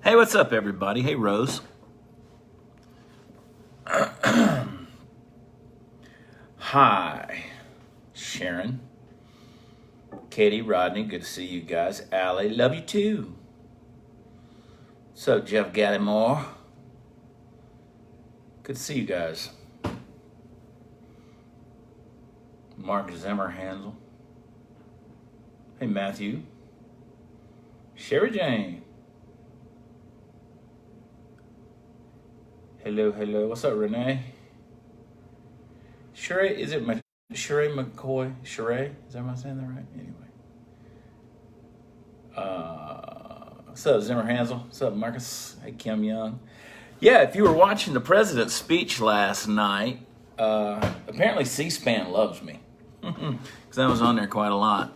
Hey, what's up, everybody? Hey, Rose. Hi, Sharon, Katie, Rodney. Good to see you guys. Allie, love you too. What's up, Jeff Gallimore? Good to see you guys. Mark Zimmerhansel. Hey, Matthew. Sherry Jane. Hello, hello. What's up, Renee? Sheree, is it Sheree McCoy? Sheree? Is that, am I saying that right? Anyway. What's up, Zimmer Hansel? What's up, Marcus? Hey, Kim Young. Yeah, if you were watching the president's speech last night, apparently C-SPAN loves me. Because I was on there quite a lot.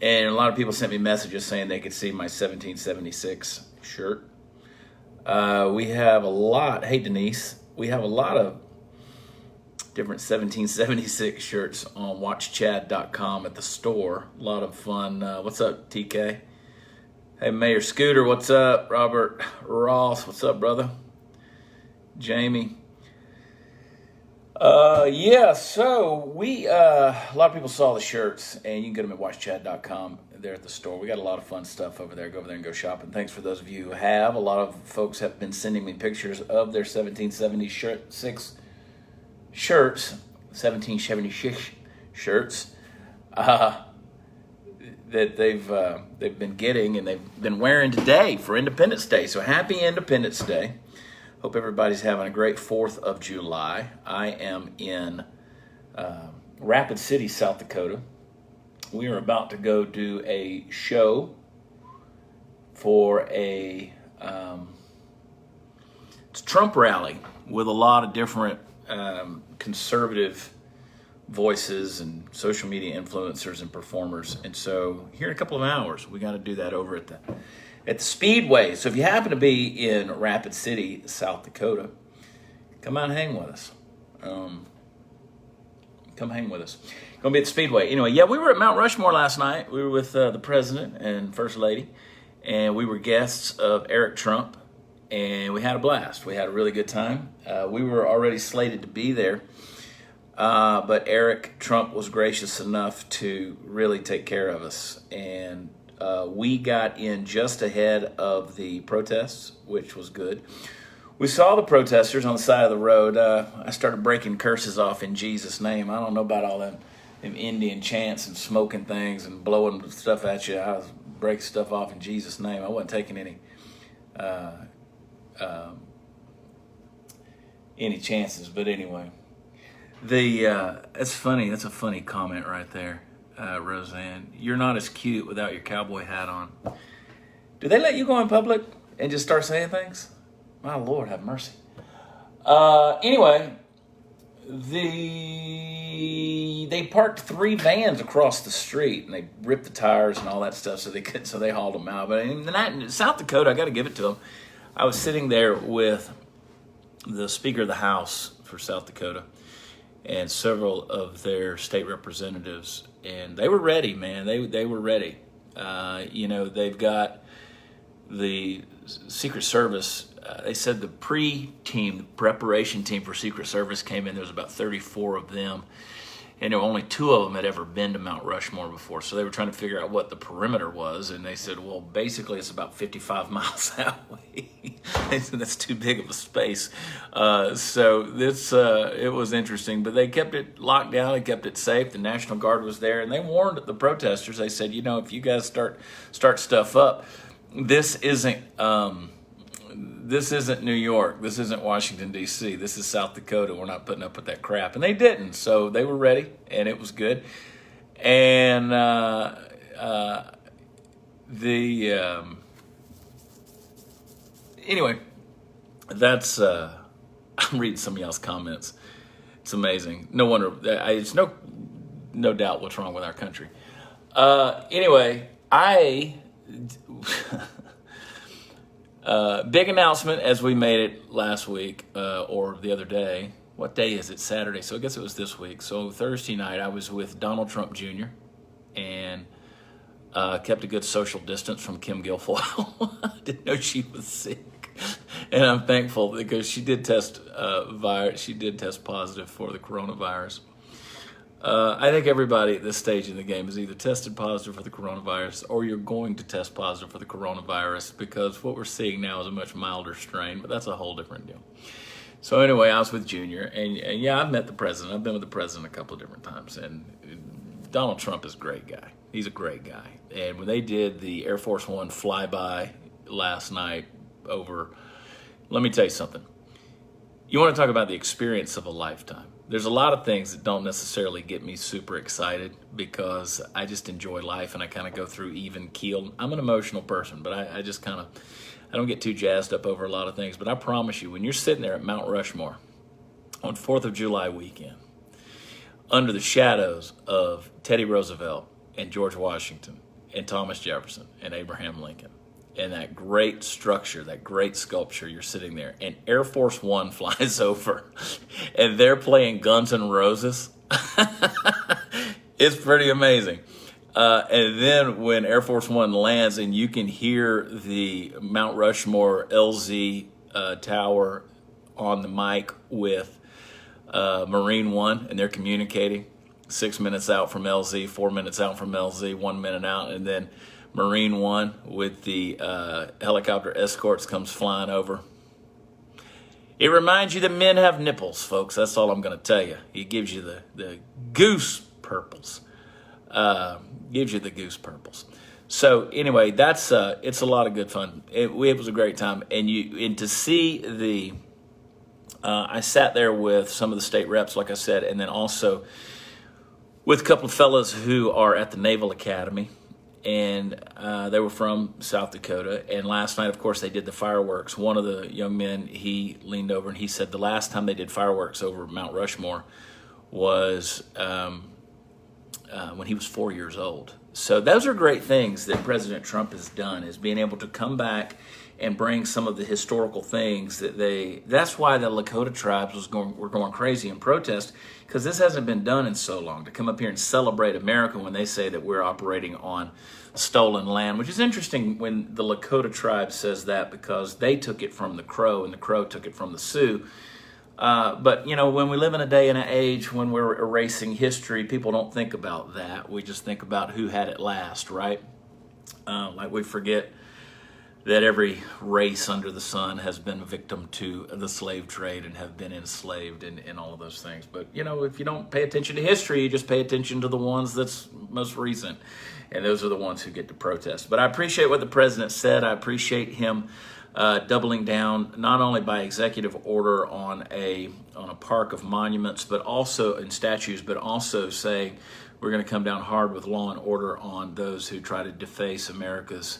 And a lot of people sent me messages saying they could see my 1776 shirt. We have a lot, hey Denise, we have a lot of different 1776 shirts on watchchad.com at the store. A lot of fun. What's up, TK? Hey, Mayor Scooter, what's up? Robert Ross, what's up, brother? Jamie. Yeah, so we, a lot of people saw the shirts, and you can get them at watchchad.com. There at the store. We got a lot of fun stuff over there. Go over there and go shopping. Thanks for those of you who have. A lot of folks have been sending me pictures of their 1776 shirts, 1776 shirts that they've been getting and they've been wearing today for Independence Day. So happy Independence Day. Hope everybody's having a great 4th of July. I am in Rapid City, South Dakota. We are about to go do a show for a Trump rally with a lot of different conservative voices and social media influencers and performers. And so here in a couple of hours, we got to do that over at the Speedway. So if you happen to be in Rapid City, South Dakota, come out and hang with us. Come hang with us. Gonna be at the Speedway. Anyway, yeah, we were at Mount Rushmore last night. We were with the President and First Lady, and we were guests of Eric Trump, and we had a blast. We had a really good time. We were already slated to be there, but Eric Trump was gracious enough to really take care of us, and we got in just ahead of the protests, which was good. We saw the protesters on the side of the road. I started breaking curses off in Jesus' name. I don't know about all them Indian chants and smoking things and blowing stuff at you. I was breaking stuff off in Jesus' name. I wasn't taking any chances. But anyway, it's funny. That's a funny comment right there, Roseanne. You're not as cute without your cowboy hat on. Do they let you go in public and just start saying things? My Lord, have mercy. Anyway, they parked 3 vans across the street, and they ripped the tires and all that stuff, so they hauled them out. But in South Dakota, I got to give it to them. I was sitting there with the Speaker of the House for South Dakota and several of their state representatives, and they were ready, man. They were ready. They've got the Secret Service. They said the preparation team for Secret Service came in. There was about 34 of them, and there were only 2 of them had ever been to Mount Rushmore before. So they were trying to figure out what the perimeter was, and they said, well, basically it's about 55 miles that way. They said that's too big of a space. So it was interesting, but they kept it locked down. They kept it safe. The National Guard was there, and they warned the protesters. They said, if you guys start stuff up, this isn't New York. This isn't Washington, D.C. This is South Dakota. We're not putting up with that crap. And they didn't. So they were ready, and it was good. And anyway, that's I'm reading some of y'all's comments. It's amazing. No wonder. It's no doubt what's wrong with our country. Anyway, big announcement as we made it last week or the other day. What day is it? Saturday. So I guess it was this week. So Thursday night I was with Donald Trump Jr. and Kept a good social distance from Kim Guilfoyle. I didn't know she was sick, and I'm thankful because she did test She did test positive for the coronavirus. I think everybody at this stage in the game is either tested positive for the coronavirus or you're going to test positive for the coronavirus, because what we're seeing now is a much milder strain, but that's a whole different deal. So anyway, I was with Junior, and yeah, I've met the president. I've been with the president a couple of different times, and Donald Trump is a great guy. He's a great guy. And when they did the Air Force One flyby last night over, let me tell you something. You want to talk about the experience of a lifetime. There's a lot of things that don't necessarily get me super excited because I just enjoy life and I kind of go through even keel. I'm an emotional person, but I just kind of, I don't get too jazzed up over a lot of things. But I promise you, when you're sitting there at Mount Rushmore on 4th of July weekend, under the shadows of Teddy Roosevelt and George Washington and Thomas Jefferson and Abraham Lincoln, and that great structure, that great sculpture, you're sitting there, and Air Force One flies over, and they're playing Guns N' Roses. It's pretty amazing. And then when Air Force One lands, and you can hear the Mount Rushmore LZ tower on the mic with Marine One, and they're communicating 6 minutes out from LZ, 4 minutes out from LZ, 1 minute out, and then Marine One with the helicopter escorts comes flying over. It reminds you that men have nipples, folks. That's all I'm going to tell you. It gives you the goose purples. Gives you the goose purples. So anyway, that's it's a lot of good fun. It was a great time, and to see the. I sat there with some of the state reps, like I said, and then also with a couple of fellas who are at the Naval Academy. And they were from South Dakota. And last night, of course, they did the fireworks. One of the young men, he leaned over and he said the last time they did fireworks over Mount Rushmore was when he was 4 years old. So those are great things that President Trump has done, is being able to come back and bring some of the historical things that's why the Lakota tribes were going crazy in protest, because this hasn't been done in so long, to come up here and celebrate America when they say that we're operating on stolen land, which is interesting when the Lakota tribe says that, because they took it from the Crow and the Crow took it from the Sioux. But, you know, when we live in a day and an age when we're erasing history, people don't think about that. We just think about who had it last, right? Like we forget that every race under the sun has been a victim to the slave trade and have been enslaved and all of those things. But, you know, if you don't pay attention to history, you just pay attention to the ones that's most recent. And those are the ones who get to protest. But I appreciate what the president said. I appreciate him doubling down, not only by executive order on a park of monuments, but also in statues, but also saying we're going to come down hard with law and order on those who try to deface America's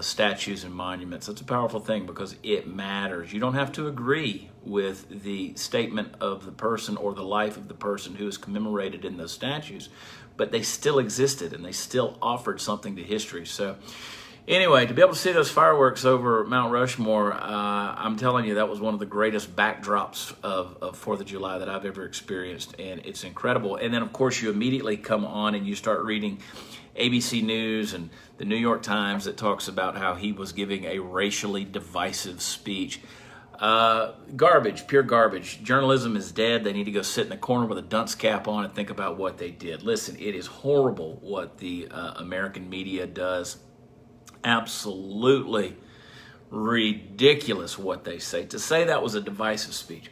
statues and monuments. That's a powerful thing because it matters. You don't have to agree with the statement of the person or the life of the person who is commemorated in those statues, but they still existed and they still offered something to history. So anyway, to be able to see those fireworks over Mount Rushmore, I'm telling you, that was one of the greatest backdrops of 4th of July that I've ever experienced, and it's incredible. And then, of course, you immediately come on and you start reading ABC News and the New York Times that talks about how he was giving a racially divisive speech. Garbage, pure garbage. Journalism is dead. They need to go sit in the corner with a dunce cap on and think about what they did. Listen, it is horrible what the American media does. Absolutely ridiculous what they say. To say that was a divisive speech.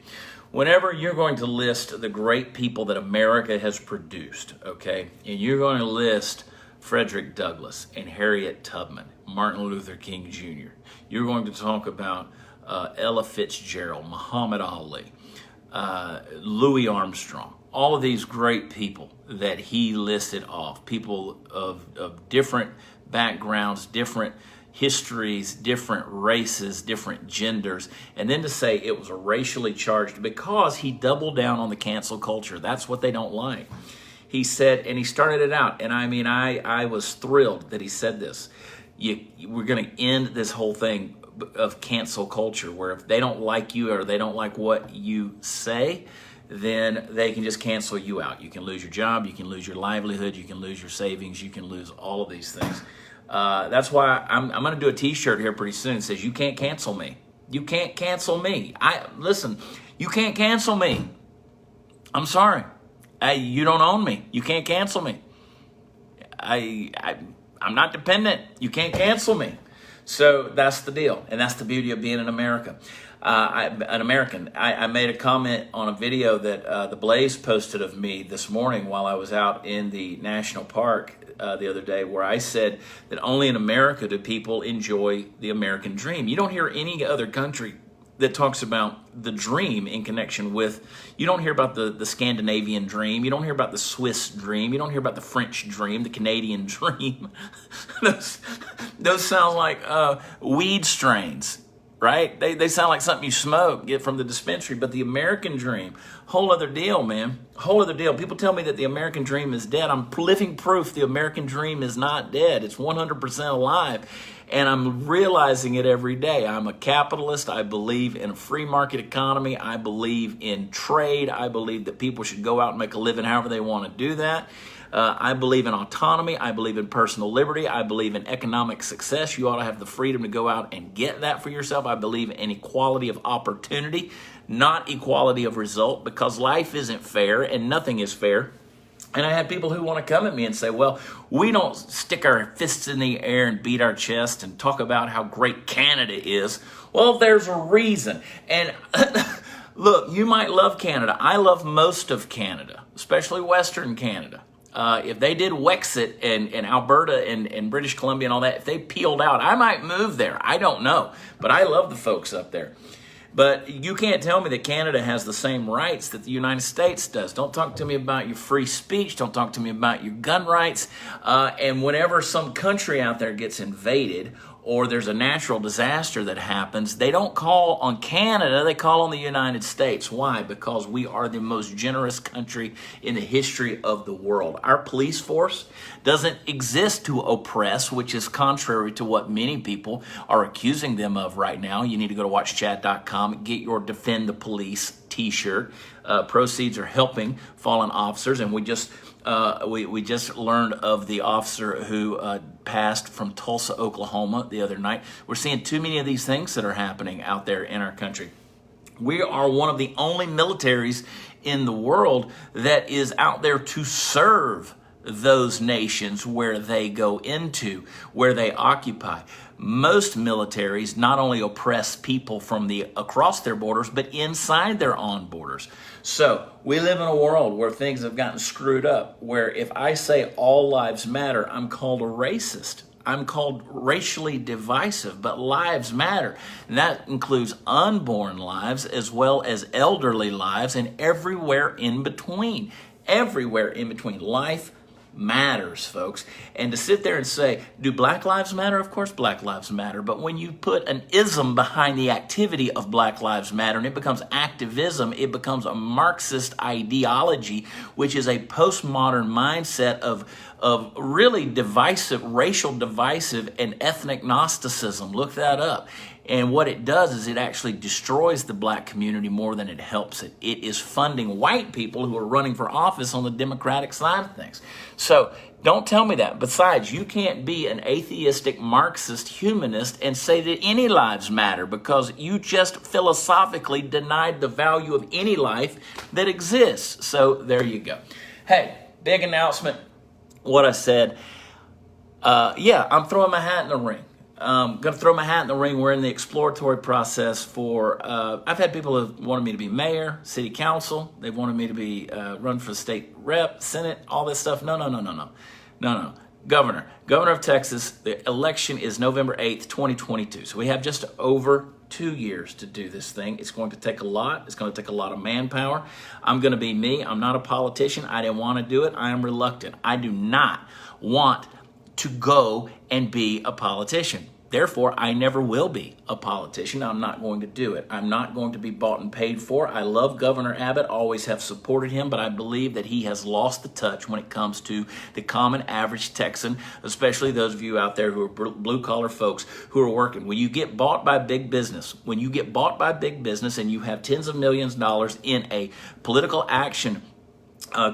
Whenever you're going to list the great people that America has produced, okay, and you're going to list Frederick Douglass and Harriet Tubman, Martin Luther King Jr., you're going to talk about Ella Fitzgerald, Muhammad Ali, Louis Armstrong, all of these great people that he listed off, people of different backgrounds, different histories, different races, different genders, and then to say it was a racially charged, because he doubled down on the cancel culture. That's what they don't like. He said, and he started it out, and I mean, I was thrilled that he said this. We're going to end this whole thing of cancel culture, where if they don't like you or they don't like what you say, then they can just cancel you out. You can lose your job, you can lose your livelihood, you can lose your savings, you can lose all of these things. That's why I'm going to do a t-shirt here pretty soon that says, "You can't cancel me. You can't cancel me." Listen, you can't cancel me. I'm sorry. You don't own me. You can't cancel me. I'm not dependent. You can't cancel me. So that's the deal, and that's the beauty of being an American. An American. I made a comment on a video that the Blaze posted of me this morning while I was out in the national park the other day, where I said that only in America do people enjoy the American dream. You don't hear any other country that talks about the dream in connection with, you don't hear about the Scandinavian dream, you don't hear about the Swiss dream, you don't hear about the French dream, the Canadian dream. those sound like weed strains, right? They sound like something you smoke, get from the dispensary. But the American dream, whole other deal, man. Whole other deal. People tell me that the American dream is dead. I'm living proof the American dream is not dead. It's 100% alive. And I'm realizing it every day. I'm a capitalist. I believe in a free market economy. I believe in trade. I believe that people should go out and make a living however they want to do that. I believe in autonomy. I believe in personal liberty. I believe in economic success. You ought to have the freedom to go out and get that for yourself. I believe in equality of opportunity, not equality of result, because life isn't fair and nothing is fair. And I had people who want to come at me and say, well, we don't stick our fists in the air and beat our chest and talk about how great Canada is. Well, there's a reason. And look, you might love Canada. I love most of Canada, especially Western Canada. If they did Wexit and Alberta and British Columbia and all that, if they peeled out, I might move there. I don't know. But I love the folks up there. But you can't tell me that Canada has the same rights that the United States does. Don't talk to me about your free speech. Don't talk to me about your gun rights. And whenever some country out there gets invaded or there's a natural disaster that happens, they don't call on Canada, they call on the United States. Why? Because we are the most generous country in the history of the world. Our police force doesn't exist to oppress, which is contrary to what many people are accusing them of right now. You need to go to watchchat.com, get your Defend the Police t-shirt. Proceeds are helping fallen officers, and we just learned of the officer who passed from Tulsa, Oklahoma the other night. We're seeing too many of these things that are happening out there in our country. We are one of the only militaries in the world that is out there to serve those nations where they go into, where they occupy. Most militaries not only oppress people from across their borders, but inside their own borders. So we live in a world where things have gotten screwed up, where if I say all lives matter, I'm called a racist. I'm called racially divisive, but lives matter. And that includes unborn lives as well as elderly lives and everywhere in between. Everywhere in between. Life matters, folks. And to sit there and say, do Black lives matter? Of course Black lives matter. But when you put an ism behind the activity of Black lives matter and it becomes activism, it becomes a Marxist ideology, which is a postmodern mindset of really divisive, racial divisive and ethnic Gnosticism. Look that up. And what it does is it actually destroys the Black community more than it helps it. It is funding white people who are running for office on the Democratic side of things. So don't tell me that. Besides, you can't be an atheistic Marxist humanist and say that any lives matter, because you just philosophically denied the value of any life that exists. So there you go. Hey, big announcement. What I said, I'm throwing my hat in the ring. Going to throw my hat in the ring. We're in the exploratory process for, I've had people who wanted me to be mayor, city council. They've wanted me to be run for state rep, senate, all this stuff. No. Governor of Texas. The election is November 8th, 2022. So we have just over 2 years to do this thing. It's going to take a lot. It's going to take a lot of manpower. I'm going to be me. I'm not a politician. I didn't want to do it. I am reluctant. I do not want to go and be a politician. Therefore, I never will be a politician. I'm not going to do it. I'm not going to be bought and paid for. I love Governor Abbott, always have supported him, but I believe that he has lost the touch when it comes to the common average Texan, especially those of you out there who are blue-collar folks who are working. When you get bought by big business, and you have tens of millions of dollars in a political action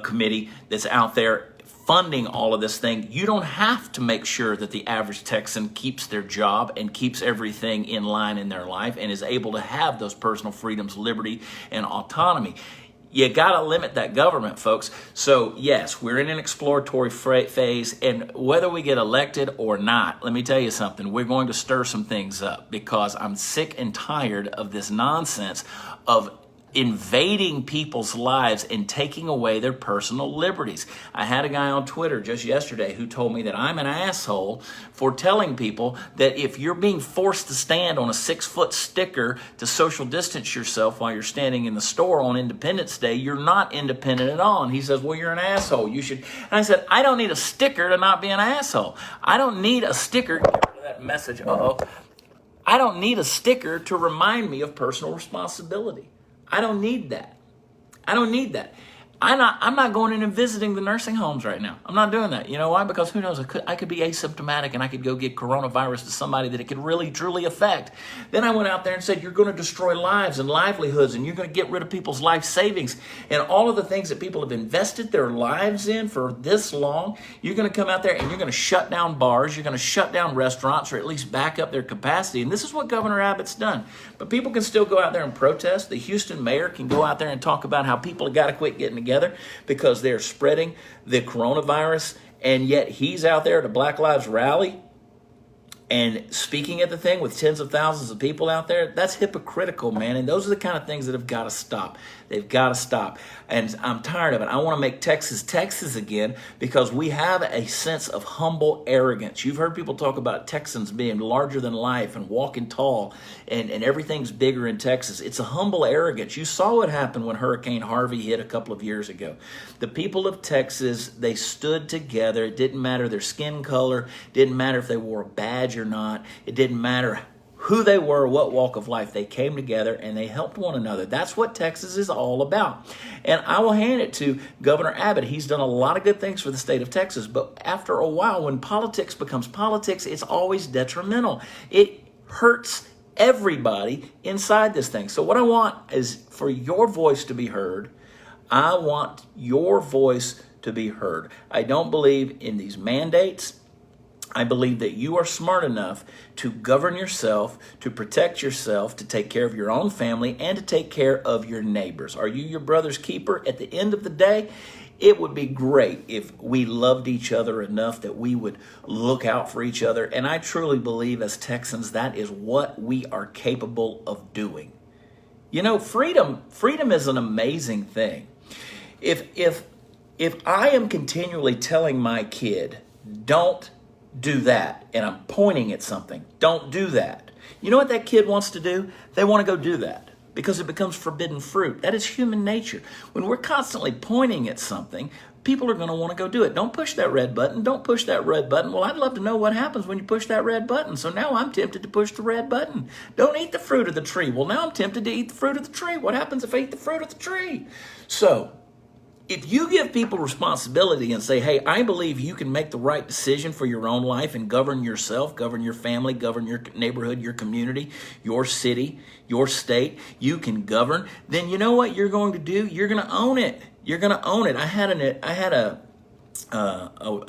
committee that's out there funding all of this thing, you don't have to make sure that the average Texan keeps their job and keeps everything in line in their life and is able to have those personal freedoms, liberty, and autonomy. You got to limit that government, folks. So, yes, we're in an exploratory phase, and whether we get elected or not, let me tell you something, we're going to stir some things up because I'm sick and tired of this nonsense of invading people's lives and taking away their personal liberties. I had a guy on Twitter just yesterday who told me that I'm an asshole for telling people that if you're being forced to stand on a 6-foot sticker to social distance yourself while you're standing in the store on Independence Day, you're not independent at all. And he says, well, you're an asshole. You should. And I said, I don't need a sticker to not be an asshole. I don't need a sticker. Get rid of that message. I don't need a sticker to remind me of personal responsibility. I don't need that. I don't need that. I'm not going in and visiting the nursing homes right now. I'm not doing that. You know why? Because who knows? I could be asymptomatic and I could go get coronavirus to somebody that it could really, truly affect. Then I went out there and said, you're going to destroy lives and livelihoods, and you're going to get rid of people's life savings and all of the things that people have invested their lives in for this long. You're going to come out there and you're going to shut down bars. You're going to shut down restaurants, or at least back up their capacity. And this is what Governor Abbott's done. But people can still go out there and protest. The Houston mayor can go out there and talk about how people have got to quit getting together because they're spreading the coronavirus, and yet he's out there at a Black Lives rally and speaking at the thing with tens of thousands of people out there. That's hypocritical, man. And those are the kind of things that have got to stop. They've got to stop. And I'm tired of it. I want to make Texas, Texas again, because we have a sense of humble arrogance. You've heard people talk about Texans being larger than life and walking tall, and everything's bigger in Texas. It's a humble arrogance. You saw what happened when Hurricane Harvey hit a couple of years ago. The people of Texas, they stood together. It didn't matter their skin color. It didn't matter if they wore a badge or not. It didn't matter who they were, what walk of life. They came together and they helped one another. That's what Texas is all about. And I will hand it to Governor Abbott. He's done a lot of good things for the state of Texas, but after a while, when politics becomes politics, it's always detrimental. It hurts everybody inside this thing. So what I want is for your voice to be heard. I want your voice to be heard. I don't believe in these mandates. I believe that you are smart enough to govern yourself, to protect yourself, to take care of your own family, and to take care of your neighbors. Are you your brother's keeper? At the end of the day, it would be great if we loved each other enough that we would look out for each other. And I truly believe as Texans, that is what we are capable of doing. You know, freedom is an amazing thing. If I am continually telling my kid, don't do that, and I'm pointing at something, don't do that. You know what that kid wants to do? They want to go do that because it becomes forbidden fruit. That is human nature. When we're constantly pointing at something, people are going to want to go do it. Don't push that red button. Don't push that red button. Well, I'd love to know what happens when you push that red button. So now I'm tempted to push the red button. Don't eat the fruit of the tree. Well, now I'm tempted to eat the fruit of the tree. What happens if I eat the fruit of the tree? So if you give people responsibility and say, hey, I believe you can make the right decision for your own life and govern yourself, govern your family, govern your neighborhood, your community, your city, your state, you can govern, then you know what you're going to do? You're going to own it. You're going to own it. I had a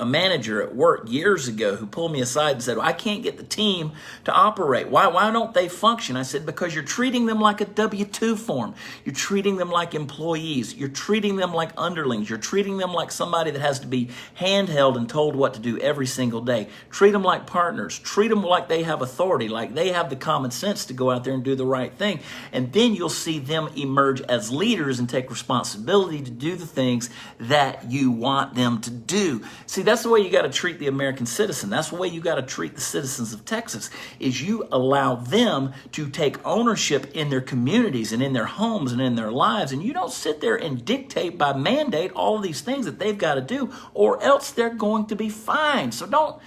manager at work years ago who pulled me aside and said, well, I can't get the team to operate. Why don't they function? I said, because you're treating them like a W-2 form. You're treating them like employees. You're treating them like underlings. You're treating them like somebody that has to be handheld and told what to do every single day. Treat them like partners. Treat them like they have authority, like they have the common sense to go out there and do the right thing. And then you'll see them emerge as leaders and take responsibility to do the things that you want them to do. See, that's the way you got to treat the American citizen. That's the way you got to treat the citizens of Texas, is you allow them to take ownership in their communities and in their homes and in their lives. And you don't sit there and dictate by mandate all of these things that they've got to do, or else they're going to be fined. So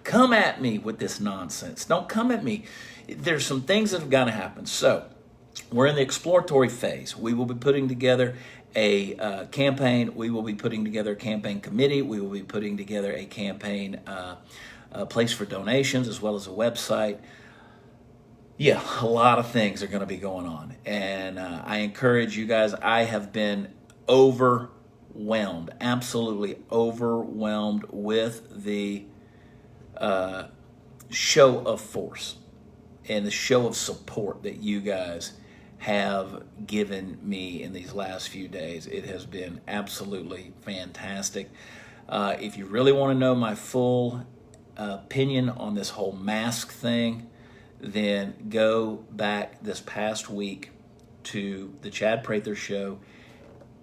come at me with this nonsense. Don't come at me. There's some things that have got to happen. So we're in the exploratory phase. We will be putting together a campaign. We will be putting together a campaign committee. We will be putting together a campaign place for donations, as well as a website. Yeah, a lot of things are going to be going on. And I encourage you guys. I have been overwhelmed, absolutely overwhelmed with the show of force and the show of support that you guys have given me in these last few days. It has been absolutely fantastic. If you really want to know my full opinion on this whole mask thing, then go back this past week to the Chad Prather show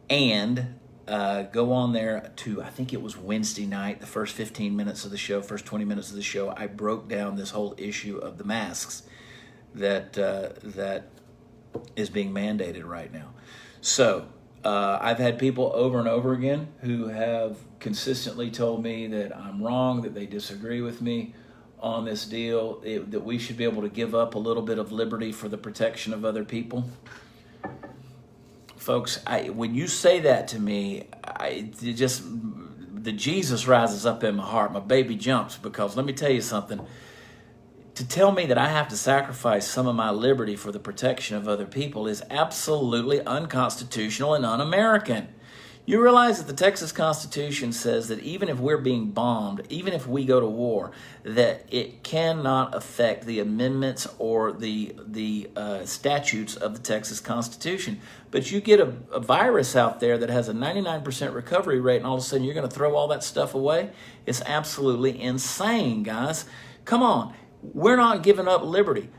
and go on there to, I think it was Wednesday night, the first 15 minutes of the show, first 20 minutes of the show. I broke down this whole issue of the masks that is being mandated right now. So I've had people over and over again who have consistently told me that I'm wrong, that they disagree with me on this deal, that we should be able to give up a little bit of liberty for the protection of other people. Folks, when you say that to me, the Jesus rises up in my heart. My baby jumps, because let me tell you something. To tell me that I have to sacrifice some of my liberty for the protection of other people is absolutely unconstitutional and un-American. You realize that the Texas Constitution says that even if we're being bombed, even if we go to war, that it cannot affect the amendments or the statutes of the Texas Constitution. But you get a virus out there that has a 99% recovery rate, and all of a sudden you're going to throw all that stuff away? It's absolutely insane, guys. Come on. We're not giving up liberty.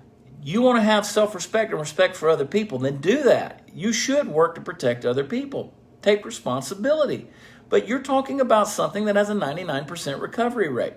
You want to have self-respect and respect for other people, then do that. You should work to protect other people. Take responsibility. But you're talking about something that has a 99% recovery rate.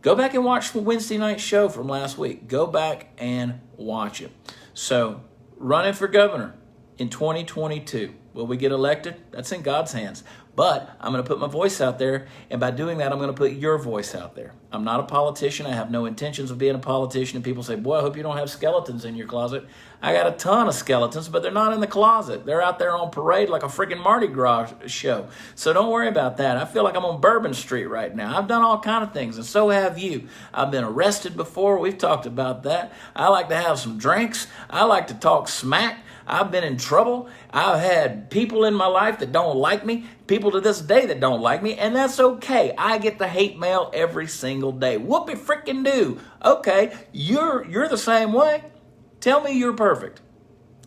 Go back and watch the Wednesday night show from last week. Go back and watch it. So, running for governor in 2022. Will we get elected? That's in God's hands. But I'm going to put my voice out there, and by doing that, I'm going to put your voice out there. I'm not a politician. I have no intentions of being a politician. And people say, boy, I hope you don't have skeletons in your closet. I got a ton of skeletons, but they're not in the closet. They're out there on parade like a freaking Mardi Gras show. So don't worry about that. I feel like I'm on Bourbon Street right now. I've done all kind of things, and so have you. I've been arrested before. We've talked about that. I like to have some drinks. I like to talk smack. I've been in trouble. I've had people in my life that don't like me, people to this day that don't like me, and that's okay. I get the hate mail every single day. Whoopie freaking do. Okay, you're the same way. Tell me you're perfect.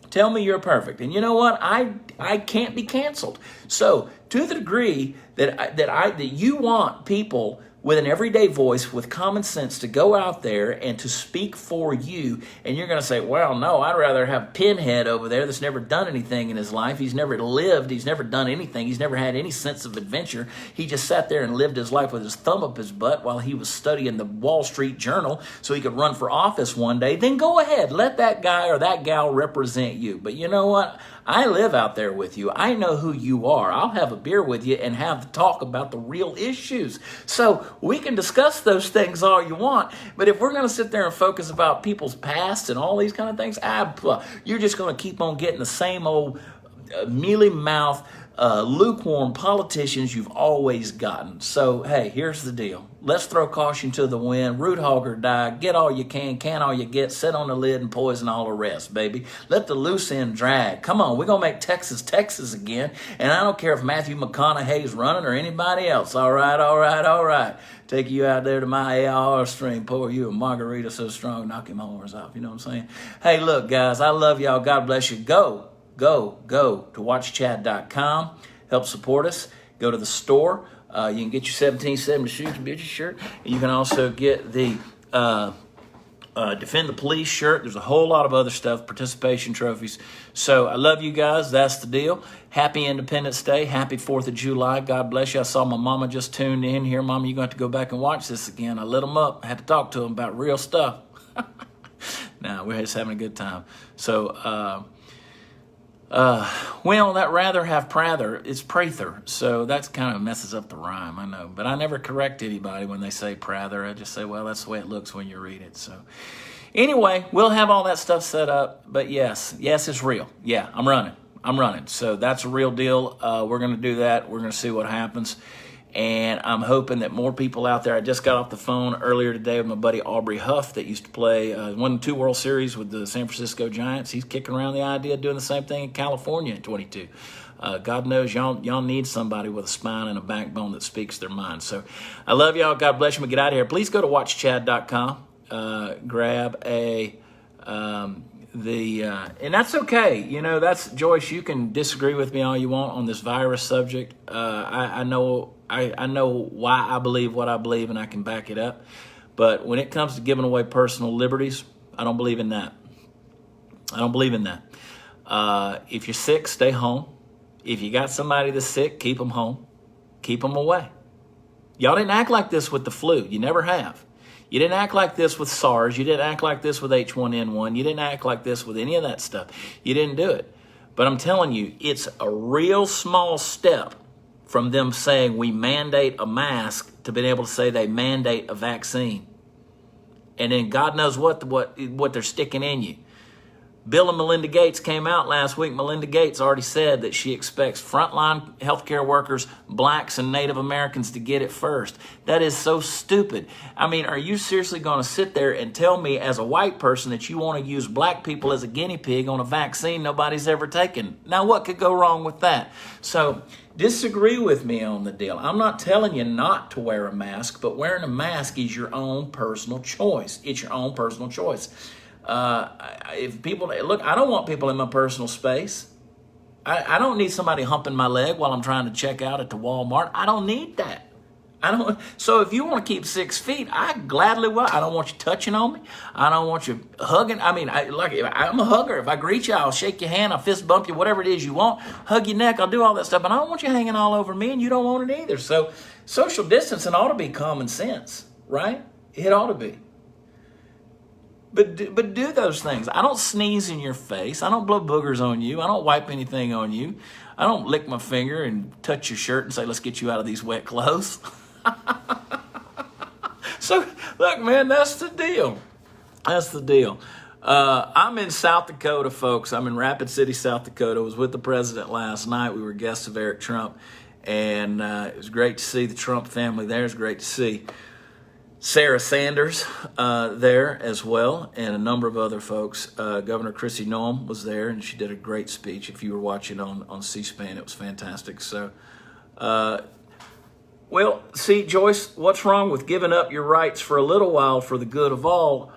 Tell me you're perfect. And you know what? I can't be canceled. So to the degree that you want people with an everyday voice, with common sense, to go out there and to speak for you, and you're going to say, well, no, I'd rather have Pinhead over there that's never done anything in his life. He's never lived. He's never done anything. He's never had any sense of adventure. He just sat there and lived his life with his thumb up his butt while he was studying the Wall Street Journal so he could run for office one day. Then go ahead. Let that guy or that gal represent you. But you know what? I live out there with you. I know who you are. I'll have a beer with you and have the talk about the real issues. So we can discuss those things all you want, but if we're going to sit there and focus about people's past and all these kind of things, you're just going to keep on getting the same old mealy-mouthed, lukewarm politicians you've always gotten. So, hey, here's the deal. Let's throw caution to the wind, root hog or die, get all you can all you get, sit on the lid and poison all the rest, baby. Let the loose end drag. Come on, we're going to make Texas, Texas again, and I don't care if Matthew McConaughey's running or anybody else. All right. Take you out there to my AR stream, pour you a margarita so strong, knock him horns off. You know what I'm saying? Hey, look, guys, I love y'all. God bless you. Go to watchchad.com. Help support us. Go to the store. You can get your 1770 shoes and bitches shirt. And you can also get the Defend the Police shirt. There's a whole lot of other stuff, participation trophies. So I love you guys. That's the deal. Happy Independence Day. Happy 4th of July. God bless you. I saw my mama just tuned in here. Mama, you're going to have to go back and watch this again. I lit them up. I had to talk to them about real stuff. Nah, we're just having a good time. So, Well, that rather have Prather, it's Prather, so that kind of messes up the rhyme, I know. But I never correct anybody when they say Prather. I just say, well, that's the way it looks when you read it. So anyway, we'll have all that stuff set up. But yes, it's real. Yeah, I'm running. So that's a real deal. We're going to do that. We're going to see what happens. And I'm hoping that more people out there. I just got off the phone earlier today with my buddy Aubrey Huff that used to play, won 2 World Series with the San Francisco Giants. He's kicking around the idea of doing the same thing in California in 22. God knows y'all need somebody with a spine and a backbone that speaks their mind. So I love y'all. God bless you. I'm going to get out of here. Please go to watchchad.com. Grab a... and that's okay. You know, that's Joyce. You can disagree with me all you want on this virus subject. I know why I believe what I believe, and I can back it up. But when it comes to giving away personal liberties, I don't believe in that. If you're sick, stay home. If you got somebody that's sick, keep them home. Keep them away. Y'all didn't act like this with the flu. You never have. You didn't act like this with SARS. You didn't act like this with H1N1. You didn't act like this with any of that stuff. You didn't do it. But I'm telling you, it's a real small step from them saying we mandate a mask to being able to say they mandate a vaccine. And then God knows what they're sticking in you. Bill and Melinda Gates came out last week. Melinda Gates already said that she expects frontline healthcare workers, blacks and Native Americans to get it first. That is so stupid. I mean, are you seriously going to sit there and tell me as a white person that you want to use black people as a guinea pig on a vaccine nobody's ever taken? Now, what could go wrong with that? So disagree with me on the deal. I'm not telling you not to wear a mask, but wearing a mask is your own personal choice. It's your own personal choice. If people look, I don't want people in my personal space. I don't need somebody humping my leg while I'm trying to check out at the Walmart. I don't need that. So if you want to keep 6 feet, I gladly will. I don't want you touching on me. I don't want you hugging. I mean, I'm a hugger. If I greet you, I'll shake your hand, I'll fist bump you, whatever it is you want. Hug your neck, I'll do all that stuff. But I don't want you hanging all over me, and you don't want it either. So social distancing ought to be common sense, right? It ought to be. But do those things. I don't sneeze in your face. I don't blow boogers on you. I don't wipe anything on you. I don't lick my finger and touch your shirt and say, let's get you out of these wet clothes. So, look, man, that's the deal. That's the deal. I'm in South Dakota, folks. I'm in Rapid City, South Dakota. I was with the president last night. We were guests of Eric Trump. And it was great to see the Trump family there. It was great to see Sarah Sanders there as well, and a number of other folks. Governor Chrissy Noem was there, and she did a great speech. If you were watching on C-SPAN, it was fantastic. So, well, see, Joyce, what's wrong with giving up your rights for a little while for the good of all?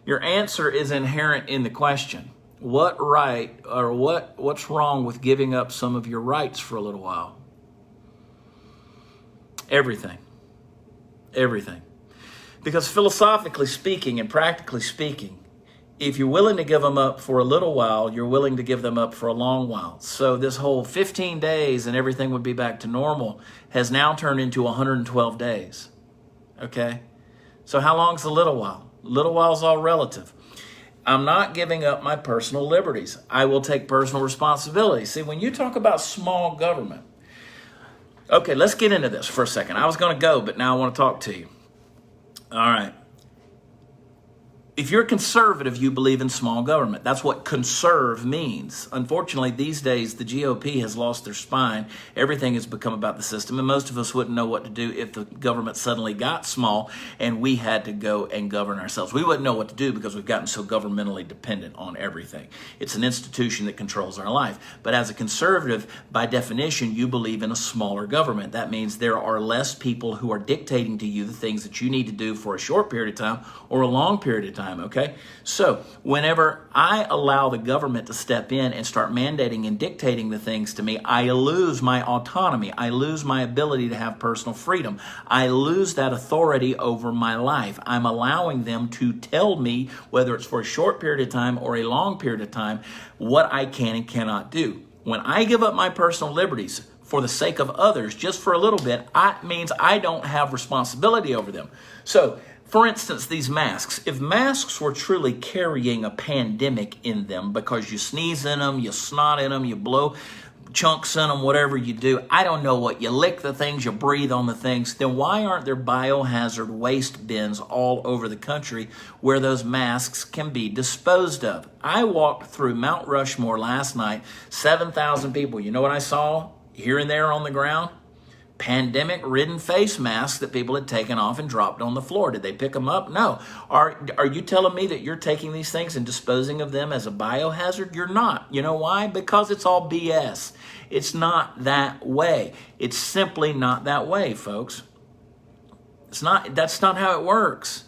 Your answer is inherent in the question. What right or what's wrong with giving up some of your rights for a little while? Everything. Because philosophically speaking and practically speaking, if you're willing to give them up for a little while, you're willing to give them up for a long while. So this whole 15 days and everything would be back to normal has now turned into 112 days. Okay? So how long's a little while? A little while's all relative. I'm not giving up my personal liberties. I will take personal responsibility. See, when you talk about small government, okay, let's get into this for a second. I was going to go, but now I want to talk to you. All right. If you're conservative, you believe in small government. That's what conserve means. Unfortunately, these days, the GOP has lost their spine. Everything has become about the system, and most of us wouldn't know what to do if the government suddenly got small and we had to go and govern ourselves. We wouldn't know what to do because we've gotten so governmentally dependent on everything. It's an institution that controls our life. But as a conservative, by definition, you believe in a smaller government. That means there are less people who are dictating to you the things that you need to do for a short period of time or a long period of time. Okay? So whenever I allow the government to step in and start mandating and dictating the things to me, I lose my autonomy. I lose my ability to have personal freedom. I lose that authority over my life. I'm allowing them to tell me, whether it's for a short period of time or a long period of time, what I can and cannot do. When I give up my personal liberties for the sake of others, just for a little bit, it means I don't have responsibility over them. So For instance, these masks. If masks were truly carrying a pandemic in them because you sneeze in them, you snot in them, you blow chunks in them, whatever you do, I don't know what, you lick the things, you breathe on the things, then why aren't there biohazard waste bins all over the country where those masks can be disposed of? I walked through Mount Rushmore last night, 7,000 people. You know what I saw here and there on the ground? Pandemic-ridden face masks that people had taken off and dropped on the floor. Did they pick them up? No. Are you telling me that you're taking these things and disposing of them as a biohazard? You're not. You know why? Because it's all BS. It's not that way. It's simply not that way, folks. It's not. That's not how it works.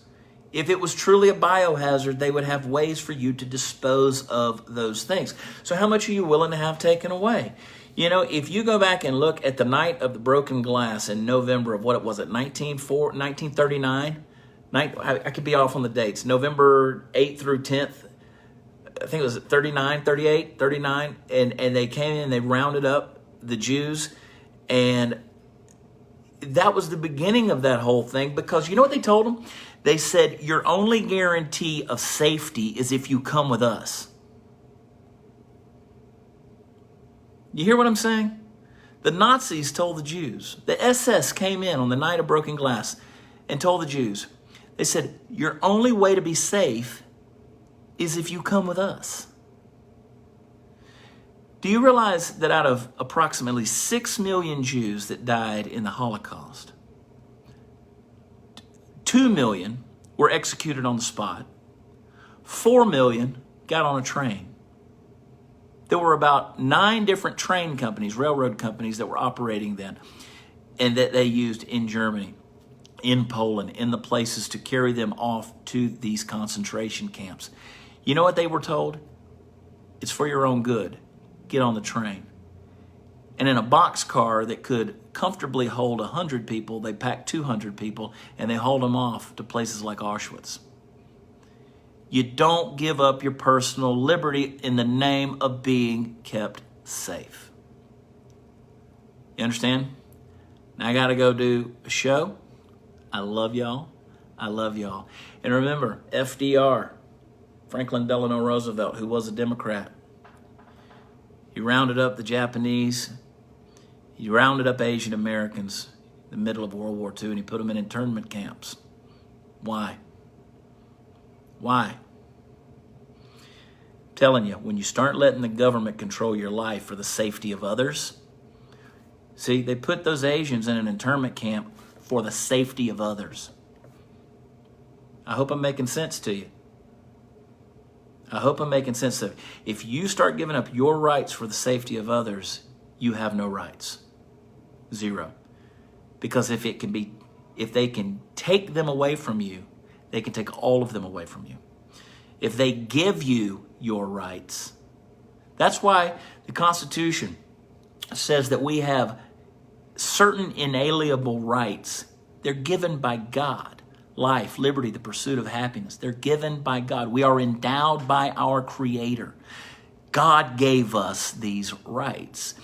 If it was truly a biohazard, they would have ways for you to dispose of those things. So how much are you willing to have taken away? You know, if you go back and look at the night of the broken glass in November of what it was, 1939? I could be off on the dates. November 8th through 10th. I think it was 39, 38, 39. And they came in and they rounded up the Jews. And that was the beginning of that whole thing, because you know what they told them? They said, your only guarantee of safety is if you come with us. You hear what I'm saying? The Nazis told the Jews. The SS came in on the night of broken glass and told the Jews. They said, your only way to be safe is if you come with us. Do you realize that out of approximately 6 million Jews that died in the Holocaust, 2 million were executed on the spot, 4 million got on a train. There were about 9 different train companies, railroad companies that were operating then, and that they used in Germany, in Poland, in the places to carry them off to these concentration camps. You know what they were told? It's for your own good. Get on the train. And in a boxcar that could comfortably hold 100 people, they packed 200 people, and they hauled them off to places like Auschwitz. You don't give up your personal liberty in the name of being kept safe. You understand? Now I got to go do a show. I love y'all. I love y'all. And remember, FDR, Franklin Delano Roosevelt, who was a Democrat, he rounded up the Japanese. He rounded up Asian Americans in the middle of World War II, and he put them in internment camps. Why? Why? I'm telling you, when you start letting the government control your life for the safety of others, see, they put those Asians in an internment camp for the safety of others. I hope I'm making sense to you. I hope I'm making sense of it. If you start giving up your rights for the safety of others, you have no rights. Zero. Because if they can take them away from you, they can take all of them away from you. If they give you your rights, that's why the Constitution says that we have certain inalienable rights. They're given by God. Life, liberty, the pursuit of happiness. They're given by God. We are endowed by our Creator. God gave us these rights.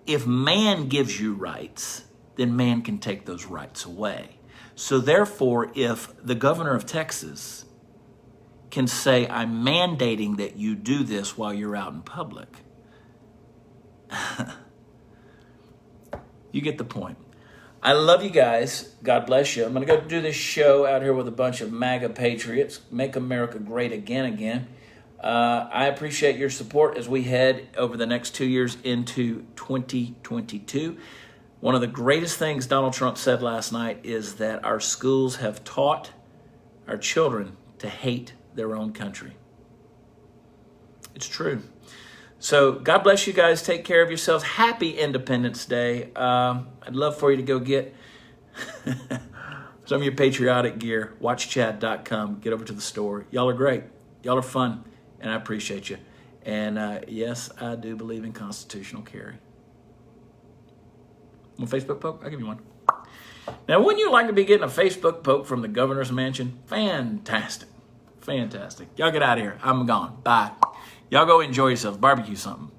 If man gives you rights, then man can take those rights away. So therefore, if the governor of Texas can say, I'm mandating that you do this while you're out in public, you get the point. I love you guys. God bless you. I'm going to go do this show out here with a bunch of MAGA patriots. Make America great again. I appreciate your support as we head over the next 2 years into 2022. One of the greatest things Donald Trump said last night is that our schools have taught our children to hate their own country. It's true. So God bless you guys. Take care of yourselves. Happy Independence Day. I'd love for you to go get some of your patriotic gear. WatchChat.com. Get over to the store. Y'all are great. Y'all are fun. And I appreciate you. And yes, I do believe in constitutional carry. Want a Facebook poke? I'll give you one. Now, wouldn't you like to be getting a Facebook poke from the governor's mansion? Fantastic. Fantastic. Y'all get out of here. I'm gone. Bye. Y'all go enjoy yourselves. Barbecue something.